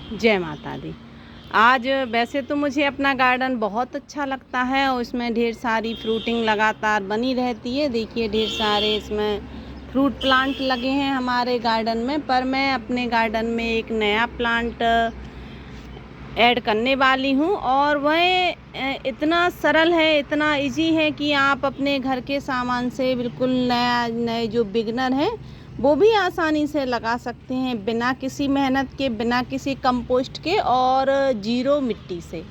जय माता दी। आज वैसे तो मुझे अपना गार्डन बहुत अच्छा लगता है और इसमें ढेर सारी फ्रूटिंग लगातार बनी रहती है। देखिए ढेर सारे इसमें फ्रूट प्लांट लगे हैं हमारे गार्डन में, पर मैं अपने गार्डन में एक नया प्लांट ऐड करने वाली हूँ और वह इतना सरल है, इतना इजी है कि आप अपने घर के सामान से बिल्कुल नए जो बिगनर हैं वो भी आसानी से लगा सकते हैं, बिना किसी मेहनत के, बिना किसी कंपोस्ट के और जीरो मिट्टी से।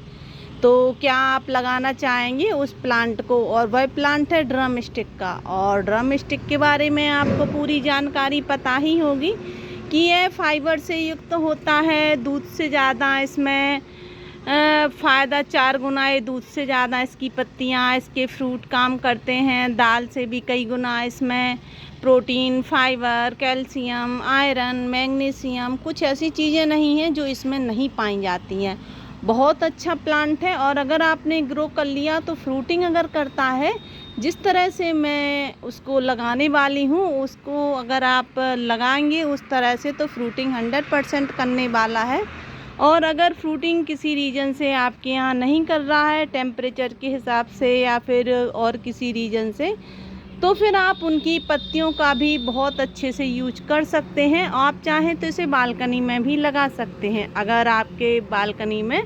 तो क्या आप लगाना चाहेंगे उस प्लांट को? और वह प्लांट है ड्रम स्टिक का। और ड्रम स्टिक के बारे में आपको पूरी जानकारी पता ही होगी कि यह फाइबर से युक्त होता है। दूध से ज़्यादा इसमें फ़ायदा 4 गुना है, दूध से ज़्यादा इसकी पत्तियाँ, इसके फ्रूट काम करते हैं। दाल से भी कई गुना इसमें protein, fibre, calcium, iron, magnesium, कुछ ऐसी चीज़ें नहीं हैं जो इसमें नहीं पाई जाती हैं। बहुत अच्छा प्लांट है और अगर आपने ग्रो कर लिया तो फ्रूटिंग अगर करता है, जिस तरह से मैं उसको लगाने वाली हूँ, उसको अगर आप लगाएंगे उस तरह से तो फ्रूटिंग 100% करने वाला है। और अगर फ्रूटिंग किसी रीजन से आपके यहाँ नहीं कर रहा है, टेम्परेचर के हिसाब से या फिर और किसी रीजन से, तो फिर आप उनकी पत्तियों का भी बहुत अच्छे से यूज कर सकते हैं। आप चाहें तो इसे बालकनी में भी लगा सकते हैं। अगर आपके बालकनी में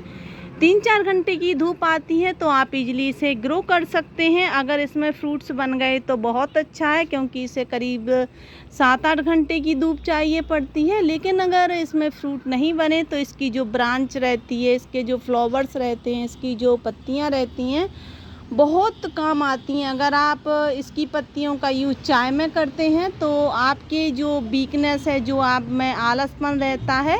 3-4 घंटे की धूप आती है तो आप इजीली इसे ग्रो कर सकते हैं। अगर इसमें फ्रूट्स बन गए तो बहुत अच्छा है, क्योंकि इसे करीब 7-8 घंटे की धूप चाहिए पड़ती है। लेकिन अगर इसमें फ्रूट नहीं बने तो इसकी जो ब्रांच रहती है, इसके जो फ्लावर्स रहते हैं, इसकी जो पत्तियां रहती हैं, बहुत काम आती हैं। अगर आप इसकी पत्तियों का यूज चाय में करते हैं तो आपके जो वीकनेस है, जो आप में आलसपन रहता है,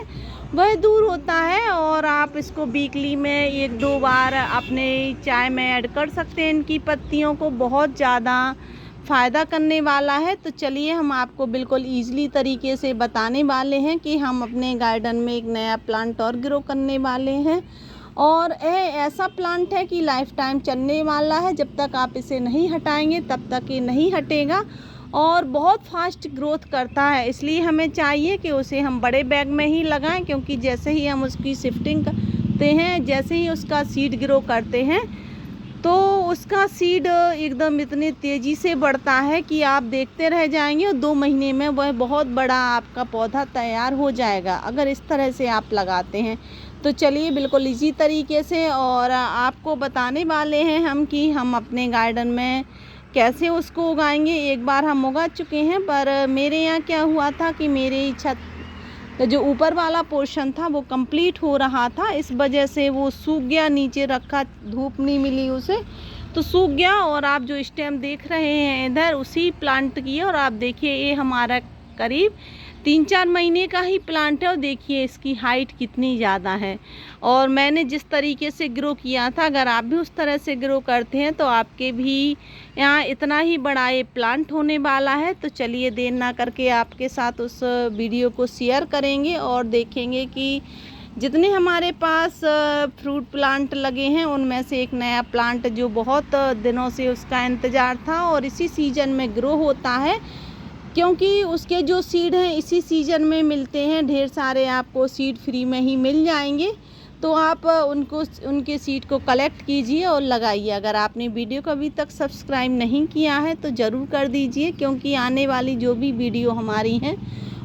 वह दूर होता है। और आप इसको वीकली में 1-2 बार अपने चाय में ऐड कर सकते हैं। इनकी पत्तियों को बहुत ज़्यादा फ़ायदा करने वाला है। तो चलिए हम आपको बिल्कुल ईज़िली तरीके से बताने वाले हैं कि हम अपने गार्डन में एक नया प्लांट और ग्रो करने वाले हैं। और यह ऐसा प्लांट है कि लाइफ टाइम चलने वाला है। जब तक आप इसे नहीं हटाएंगे तब तक ये नहीं हटेगा और बहुत फास्ट ग्रोथ करता है। इसलिए हमें चाहिए कि उसे हम बड़े बैग में ही लगाएं, क्योंकि जैसे ही हम उसकी शिफ्टिंग करते हैं, जैसे ही उसका सीड ग्रो करते हैं, तो उसका सीड एकदम इतनी तेज़ी से बढ़ता है कि आप देखते रह जाएंगे और 2 महीने में वह बहुत बड़ा आपका पौधा तैयार हो जाएगा, अगर इस तरह से आप लगाते हैं। तो चलिए बिल्कुल इजी तरीके से और आपको बताने वाले हैं हम कि हम अपने गार्डन में कैसे उसको उगाएंगे। एक बार हम उगा चुके हैं, पर मेरे यहाँ क्या हुआ था कि मेरी छत तो जो ऊपर वाला पोर्शन था वो कंप्लीट हो रहा था, इस वजह से वो सूख गया। नीचे रखा, धूप नहीं मिली उसे, तो सूख गया। और आप जो स्टेम देख रहे हैं इधर, उसी प्लांट की है। और आप देखिए ये हमारा करीब 3-4 महीने का ही प्लांट है और देखिए इसकी हाइट कितनी ज़्यादा है। और मैंने जिस तरीके से ग्रो किया था, अगर आप भी उस तरह से ग्रो करते हैं तो आपके भी यहाँ इतना ही बड़ा ये प्लांट होने वाला है। तो चलिए देर ना करके आपके साथ उस वीडियो को शेयर करेंगे और देखेंगे कि जितने हमारे पास फ्रूट प्लांट लगे हैं उनमें से एक नया प्लांट जो बहुत दिनों से उसका इंतज़ार था और इसी सीज़न में ग्रो होता है, क्योंकि उसके जो सीड हैं इसी सीज़न में मिलते हैं। ढेर सारे आपको सीड फ्री में ही मिल जाएंगे, तो आप उनके सीड को कलेक्ट कीजिए और लगाइए। अगर आपने वीडियो को अभी तक सब्सक्राइब नहीं किया है तो ज़रूर कर दीजिए, क्योंकि आने वाली जो भी वीडियो हमारी हैं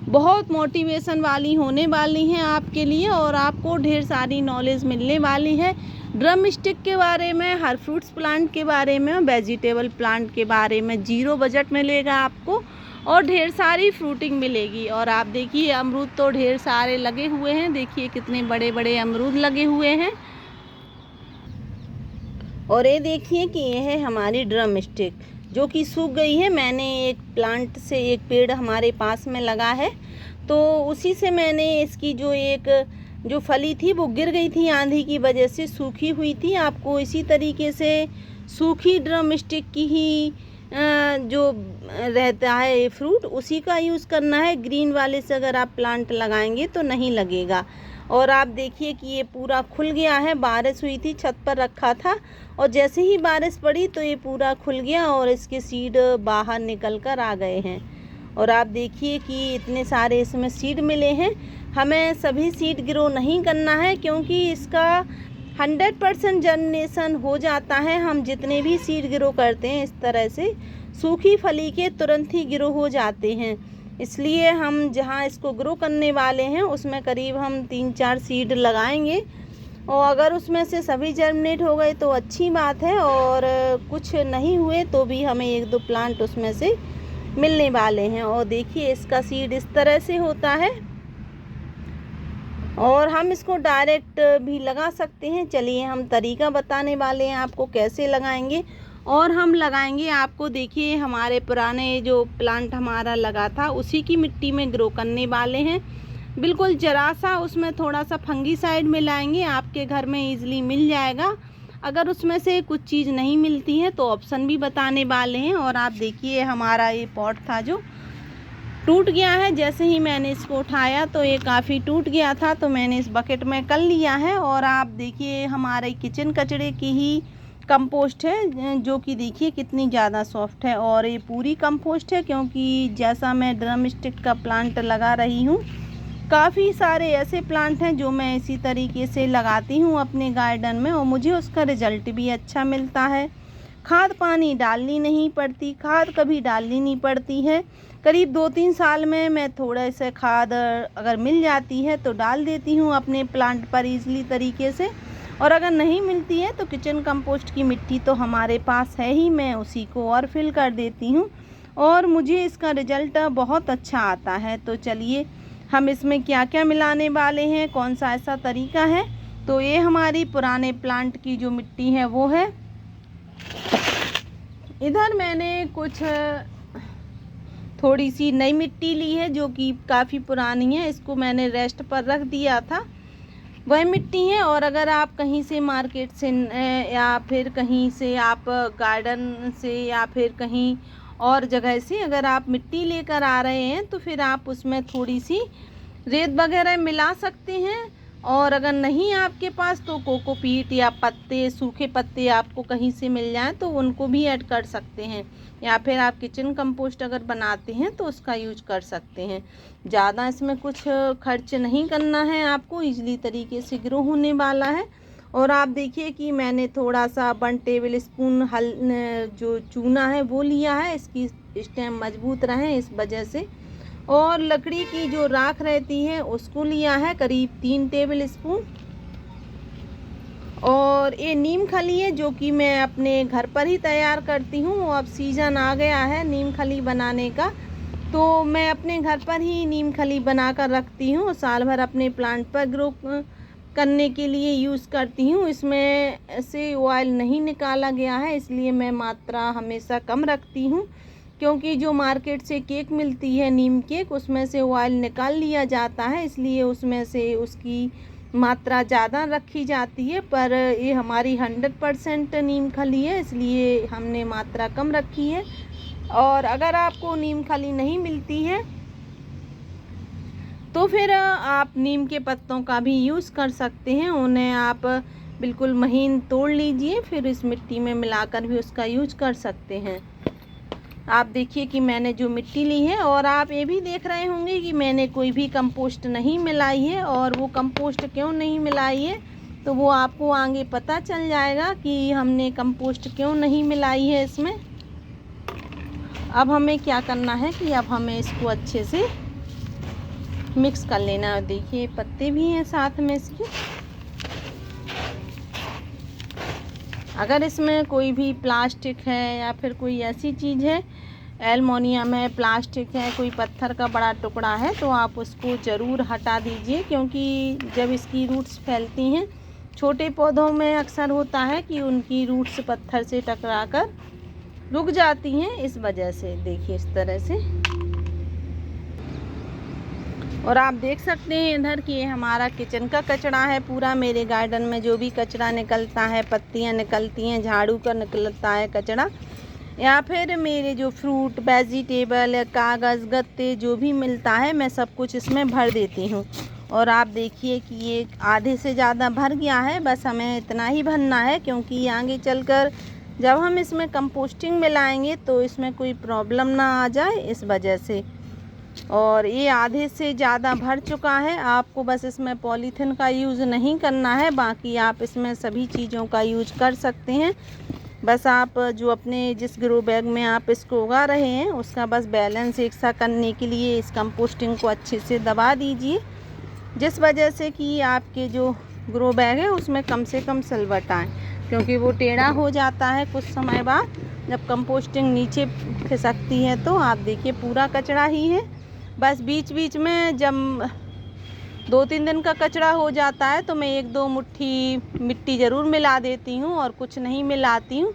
बहुत मोटिवेशन वाली होने वाली हैं आपके लिए और आपको ढेर सारी नॉलेज मिलने वाली है ड्रम स्टिक के बारे में, हर फ्रूट्स प्लांट के बारे में, वेजिटेबल प्लांट के बारे में। जीरो बजट मिलेगा आपको और ढेर सारी फ्रूटिंग मिलेगी। और आप देखिए अमरूद तो ढेर सारे लगे हुए हैं, देखिए कितने बड़े बड़े अमरूद लगे हुए हैं। और ये देखिए कि ये है हमारी ड्रम स्टिक जो कि सूख गई है। मैंने एक प्लांट से एक पेड़ हमारे पास में लगा है, तो उसी से मैंने इसकी जो फली थी वो गिर गई थी, आंधी की वजह से सूखी हुई थी। आपको इसी तरीके से सूखी ड्रम स्टिक की ही जो रहता है ये फ्रूट, उसी का यूज़ करना है। ग्रीन वाले से अगर आप प्लांट लगाएंगे तो नहीं लगेगा। और आप देखिए कि ये पूरा खुल गया है। बारिश हुई थी, छत पर रखा था और जैसे ही बारिश पड़ी तो ये पूरा खुल गया और इसके सीड बाहर निकल कर आ गए हैं। और आप देखिए कि इतने सारे इसमें सीड मिले हैं। हमें सभी सीड ग्रो नहीं करना है क्योंकि इसका 100% जर्मिनेशन हो जाता है। हम जितने भी सीड ग्रो करते हैं इस तरह से सूखी फली के तुरंत ही ग्रो हो जाते हैं। इसलिए हम जहाँ इसको ग्रो करने वाले हैं उसमें करीब हम 3-4 सीड लगाएंगे और अगर उसमें से सभी जर्मिनेट हो गए तो अच्छी बात है, और कुछ नहीं हुए तो भी हमें 1-2 प्लांट उसमें से मिलने वाले हैं। और देखिए इसका सीड इस तरह से होता है और हम इसको डायरेक्ट भी लगा सकते हैं। चलिए हम तरीका बताने वाले हैं आपको कैसे लगाएंगे। और हम लगाएंगे आपको, देखिए हमारे पुराने जो प्लांट हमारा लगा था उसी की मिट्टी में ग्रो करने वाले हैं। बिल्कुल जरा सा उसमें थोड़ा सा फंगीसाइड मिलाएंगे, आपके घर में ईजिली मिल जाएगा। अगर उसमें से कुछ चीज़ नहीं मिलती है तो ऑप्शन भी बताने वाले हैं। और आप देखिए हमारा ये पॉट था जो टूट गया है, जैसे ही मैंने इसको उठाया तो ये काफ़ी टूट गया था, तो मैंने इस बकेट में कर लिया है। और आप देखिए हमारे किचन कचड़े की ही कंपोस्ट है जो कि देखिए कितनी ज़्यादा सॉफ्ट है। और ये पूरी कंपोस्ट है क्योंकि जैसा मैं ड्रम स्टिक का प्लांट लगा रही हूँ, काफ़ी सारे ऐसे प्लांट हैं जो मैं इसी तरीके से लगाती हूँ अपने गार्डन में और मुझे उसका रिजल्ट भी अच्छा मिलता है। खाद पानी डालनी नहीं पड़ती, खाद कभी डालनी नहीं पड़ती है। करीब 2-3 साल में मैं थोड़ा सा खाद अगर मिल जाती है तो डाल देती हूँ अपने प्लांट पर ईज़िली तरीके से। और अगर नहीं मिलती है तो किचन कंपोस्ट की मिट्टी तो हमारे पास है ही, मैं उसी को और फिल कर देती हूँ और मुझे इसका रिज़ल्ट बहुत अच्छा आता है। तो चलिए हम इसमें क्या क्या मिलाने वाले हैं, कौन सा ऐसा तरीका है। तो ये हमारी पुराने प्लांट की जो मिट्टी है वो है। इधर मैंने कुछ थोड़ी सी नई मिट्टी ली है जो कि काफ़ी पुरानी है, इसको मैंने रेस्ट पर रख दिया था, वह मिट्टी है। और अगर आप कहीं से मार्केट से या फिर कहीं से आप गार्डन से या फिर कहीं और जगह से अगर आप मिट्टी लेकर आ रहे हैं तो फिर आप उसमें थोड़ी सी रेत वगैरह मिला सकते हैं। और अगर नहीं आपके पास तो कोकोपीट या पत्ते, सूखे पत्ते आपको कहीं से मिल जाएं तो उनको भी ऐड कर सकते हैं, या फिर आप किचन कंपोस्ट अगर बनाते हैं तो उसका यूज कर सकते हैं। ज़्यादा इसमें कुछ खर्च नहीं करना है आपको, ईजिली तरीके से ग्रो होने वाला है। और आप देखिए कि मैंने थोड़ा सा 1 टेबल स्पून जो चूना है वो लिया है, इसकी स्टेम मजबूत रहे इस वजह से। और लकड़ी की जो राख रहती है उसको लिया है करीब 3 टेबल स्पून। और ये नीम खली है जो कि मैं अपने घर पर ही तैयार करती हूँ। अब सीज़न आ गया है नीम खली बनाने का, तो मैं अपने घर पर ही नीम खली बनाकर रखती हूँ, साल भर अपने प्लांट पर ग्रो करने के लिए यूज़ करती हूँ। इसमें से ऑयल नहीं निकाला गया है इसलिए मैं मात्रा हमेशा कम रखती हूँ, क्योंकि जो मार्केट से केक मिलती है नीम केक उसमें से ऑयल निकाल लिया जाता है, इसलिए उसमें से उसकी मात्रा ज़्यादा रखी जाती है। पर ये हमारी 100% नीम खली है इसलिए हमने मात्रा कम रखी है। और अगर आपको नीम खली नहीं मिलती है तो फिर आप नीम के पत्तों का भी यूज़ कर सकते हैं, उन्हें आप बिल्कुल महीन तोड़ लीजिए, फिर इस मिट्टी में मिलाकर भी उसका यूज कर सकते हैं। आप देखिए कि मैंने जो मिट्टी ली है, और आप ये भी देख रहे होंगे कि मैंने कोई भी कंपोस्ट नहीं मिलाई है, और वो कंपोस्ट क्यों नहीं मिलाई है तो वो आपको आगे पता चल जाएगा कि हमने कंपोस्ट क्यों नहीं मिलाई है इसमें। अब हमें क्या करना है कि अब हमें इसको अच्छे से मिक्स कर लेना। देखिए पत्ते भी हैं साथ में इसके। अगर इसमें कोई भी प्लास्टिक है या फिर कोई ऐसी चीज़ है, एल्युमिनियम है, प्लास्टिक है, कोई पत्थर का बड़ा टुकड़ा है, तो आप उसको ज़रूर हटा दीजिए, क्योंकि जब इसकी रूट्स फैलती हैं, छोटे पौधों में अक्सर होता है कि उनकी रूट्स पत्थर से टकराकर रुक जाती हैं, इस वजह से। देखिए इस तरह से। और आप देख सकते हैं इधर कि ये हमारा किचन का कचरा है पूरा। मेरे गार्डन में जो भी कचरा निकलता है, पत्तियां निकलती हैं, झाड़ू का निकलता है कचरा, या फिर मेरे जो फ्रूट, वेजिटेबल या कागज़, गत्ते जो भी मिलता है, मैं सब कुछ इसमें भर देती हूँ। और आप देखिए कि ये आधे से ज़्यादा भर गया है, बस हमें इतना ही भरना है, क्योंकि आगे चलकर जब हम इसमें कंपोस्टिंग मिलाएंगे तो इसमें कोई प्रॉब्लम ना आ जाए, इस वजह से। और ये आधे से ज़्यादा भर चुका है। आपको बस इसमें पॉलीथिन का यूज़ नहीं करना है, बाकी आप इसमें सभी चीज़ों का यूज़ कर सकते हैं। बस आप जो अपने जिस ग्रो बैग में आप इसको उगा रहे हैं उसका बस बैलेंस एक सा करने के लिए इस कंपोस्टिंग को अच्छे से दबा दीजिए, जिस वजह से कि आपके जो ग्रो बैग है उसमें कम से कम सिलवट आए, क्योंकि वो टेढ़ा हो जाता है कुछ समय बाद जब कंपोस्टिंग नीचे खिसकती है। तो आप देखिए पूरा कचरा ही है। बस बीच बीच में जब 2-3 दिन का कचरा हो जाता है तो मैं 1-2 मुट्ठी मिट्टी ज़रूर मिला देती हूँ और कुछ नहीं मिलाती हूँ।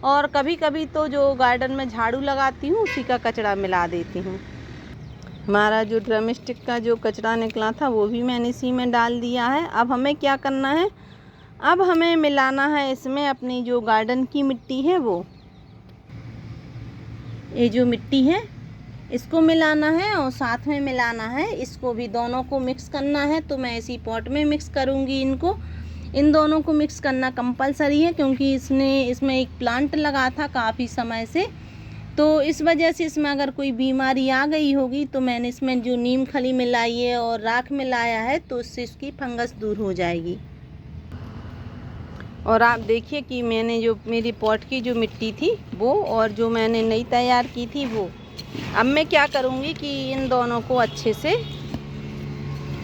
और कभी कभी तो जो गार्डन में झाड़ू लगाती हूँ उसी का कचरा मिला देती हूँ। हमारा जो ड्रम स्टिक का जो कचरा निकला था वो भी मैंने इसी में डाल दिया है। अब हमें क्या करना है, अब हमें मिलाना है इसमें अपनी जो गार्डन की मिट्टी है, वो ये जो मिट्टी है इसको मिलाना है और साथ में मिलाना है इसको भी, दोनों को मिक्स करना है। तो मैं इसी पॉट में मिक्स करूँगी इनको। इन दोनों को मिक्स करना कंपलसरी है, क्योंकि इसमें एक प्लांट लगा था काफ़ी समय से, तो इस वजह से इसमें अगर कोई बीमारी आ गई होगी तो मैंने इसमें जो नीम खली मिलाई है और राख मिलाया है तो उससे इसकी फंगस दूर हो जाएगी। और आप देखिए कि मैंने जो मेरी पॉट की जो मिट्टी थी वो और जो मैंने नई तैयार की थी वो, अब मैं क्या करूँगी कि इन दोनों को अच्छे से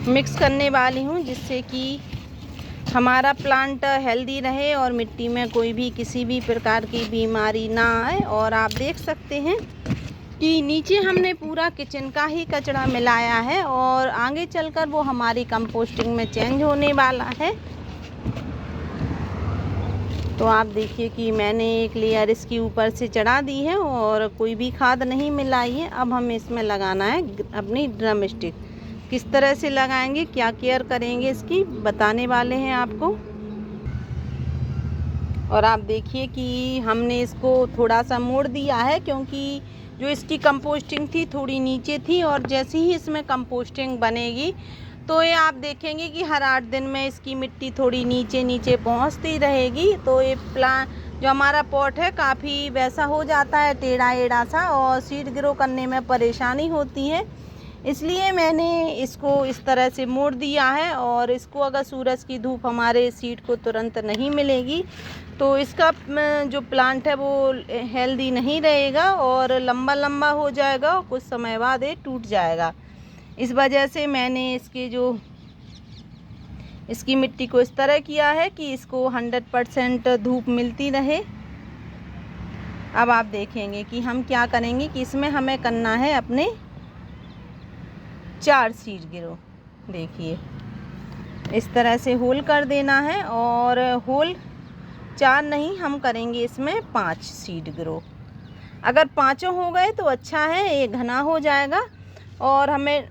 मिक्स करने वाली हूँ, जिससे कि हमारा प्लांट हेल्दी रहे और मिट्टी में कोई भी किसी भी प्रकार की बीमारी ना आए। और आप देख सकते हैं कि नीचे हमने पूरा किचन का ही कचरा मिलाया है और आगे चलकर वो हमारी कंपोस्टिंग में चेंज होने वाला है। तो आप देखिए कि मैंने एक लेयर इसकी ऊपर से चढ़ा दी है और कोई भी खाद नहीं मिलाई है। अब हमें इसमें लगाना है अपनी ड्रम स्टिक। किस तरह से लगाएंगे, क्या केयर करेंगे इसकी, बताने वाले हैं आपको। और आप देखिए कि हमने इसको थोड़ा सा मोड़ दिया है, क्योंकि जो इसकी कंपोस्टिंग थी थोड़ी नीचे थी और जैसे ही इसमें कंपोस्टिंग बनेगी तो ये आप देखेंगे कि हर 8 दिन में इसकी मिट्टी थोड़ी नीचे नीचे पहुंचती रहेगी। तो ये प्लांट जो हमारा पॉट है काफ़ी वैसा हो जाता है टेढ़ा एढ़ा सा और सीड ग्रो करने में परेशानी होती है, इसलिए मैंने इसको इस तरह से मोड़ दिया है। और इसको अगर सूरज की धूप हमारे सीड को तुरंत नहीं मिलेगी तो इसका जो प्लांट है वो हेल्दी नहीं रहेगा और लंबा लंबा हो जाएगा और कुछ समय बाद ये टूट जाएगा। इस वजह से मैंने इसकी मिट्टी को इस तरह किया है कि इसको 100% धूप मिलती रहे। अब आप देखेंगे कि हम क्या करेंगे कि इसमें हमें करना है अपने 4 सीड ग्रो। देखिए इस तरह से होल कर देना है और होल 4 नहीं, हम करेंगे इसमें 5 सीड ग्रो। अगर 5 हो गए तो अच्छा है, ये घना हो जाएगा और हमें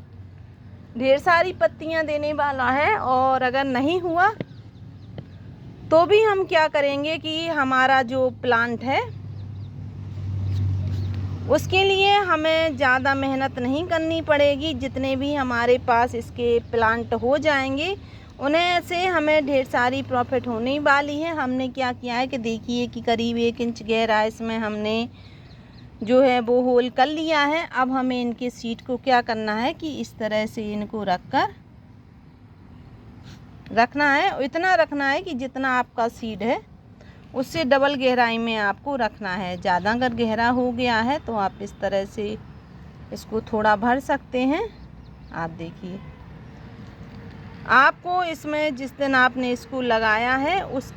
ढेर सारी पत्तियां देने वाला है। और अगर नहीं हुआ तो भी हम क्या करेंगे कि हमारा जो प्लांट है उसके लिए हमें ज़्यादा मेहनत नहीं करनी पड़ेगी। जितने भी हमारे पास इसके प्लांट हो जाएंगे उन्हें से हमें ढेर सारी प्रॉफिट होने वाली है। हमने क्या किया है कि देखिए कि करीब 1 इंच गहरा इसमें हमने जो है वो होल कर लिया है। अब हमें इनके सीड को क्या करना है कि इस तरह से इनको रखना है। इतना रखना है कि जितना आपका सीड है उससे डबल गहराई में आपको रखना है। ज़्यादा अगर गहरा हो गया है तो आप इस तरह से इसको थोड़ा भर सकते हैं। आप देखिए आपको इसमें जिस दिन आपने इसको लगाया है उस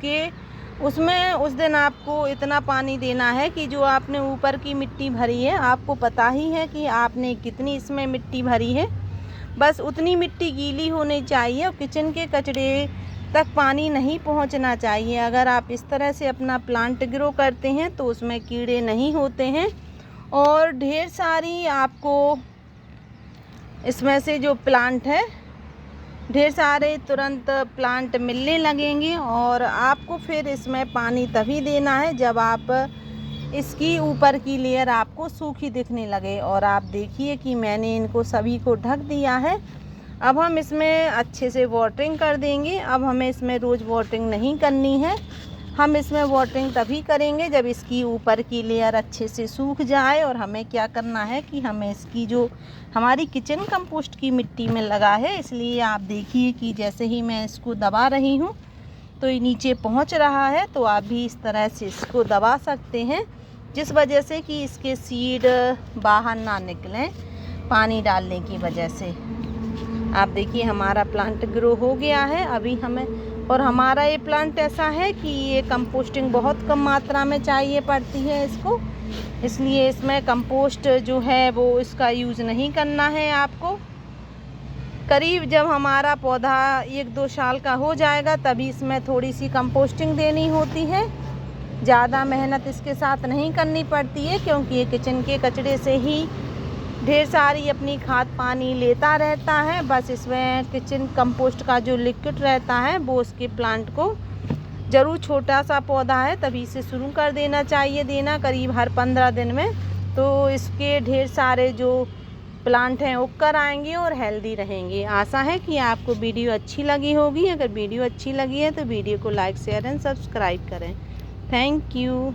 दिन आपको इतना पानी देना है कि जो आपने ऊपर की मिट्टी भरी है, आपको पता ही है कि आपने कितनी इसमें मिट्टी भरी है, बस उतनी मिट्टी गीली होनी चाहिए और किचन के कचरे तक पानी नहीं पहुंचना चाहिए। अगर आप इस तरह से अपना प्लांट ग्रो करते हैं तो उसमें कीड़े नहीं होते हैं और ढेर सारी आपको इसमें से जो प्लांट है ढेर सारे तुरंत प्लांट मिलने लगेंगे। और आपको फिर इसमें पानी तभी देना है जब आप इसकी ऊपर की लेयर आपको सूखी दिखने लगे। और आप देखिए कि मैंने इनको सभी को ढक दिया है। अब हम इसमें अच्छे से वाटरिंग कर देंगे। अब हमें इसमें रोज़ वाटरिंग नहीं करनी है, हम इसमें वाटरिंग तभी करेंगे जब इसकी ऊपर की लेयर अच्छे से सूख जाए। और हमें क्या करना है कि हमें इसकी जो हमारी किचन कंपोस्ट की मिट्टी में लगा है, इसलिए आप देखिए कि जैसे ही मैं इसको दबा रही हूँ तो ये नीचे पहुँच रहा है। तो आप भी इस तरह से इसको दबा सकते हैं, जिस वजह से कि इसके सीड बाहर ना निकलें पानी डालने की वजह से। आप देखिए हमारा प्लांट ग्रो हो गया है अभी हमें। और हमारा ये प्लांट ऐसा है कि ये कंपोस्टिंग बहुत कम मात्रा में चाहिए पड़ती है इसको, इसलिए इसमें कंपोस्ट जो है वो इसका यूज़ नहीं करना है आपको। करीब जब हमारा पौधा 1-2 साल का हो जाएगा तभी इसमें थोड़ी सी कंपोस्टिंग देनी होती है। ज़्यादा मेहनत इसके साथ नहीं करनी पड़ती है, क्योंकि ये किचन के कचरे से ही ढेर सारी अपनी खाद पानी लेता रहता है। बस इसमें किचन कंपोस्ट का जो लिक्विड रहता है वो उसके प्लांट को ज़रूर, छोटा सा पौधा है तभी से शुरू कर देना चाहिए देना, करीब हर 15 दिन में। तो इसके ढेर सारे जो प्लांट हैं उगकर आएंगे और हेल्दी रहेंगे। आशा है कि आपको वीडियो अच्छी लगी होगी। अगर वीडियो अच्छी लगी है तो वीडियो को लाइक शेयर एंड सब्सक्राइब करें। Thank you.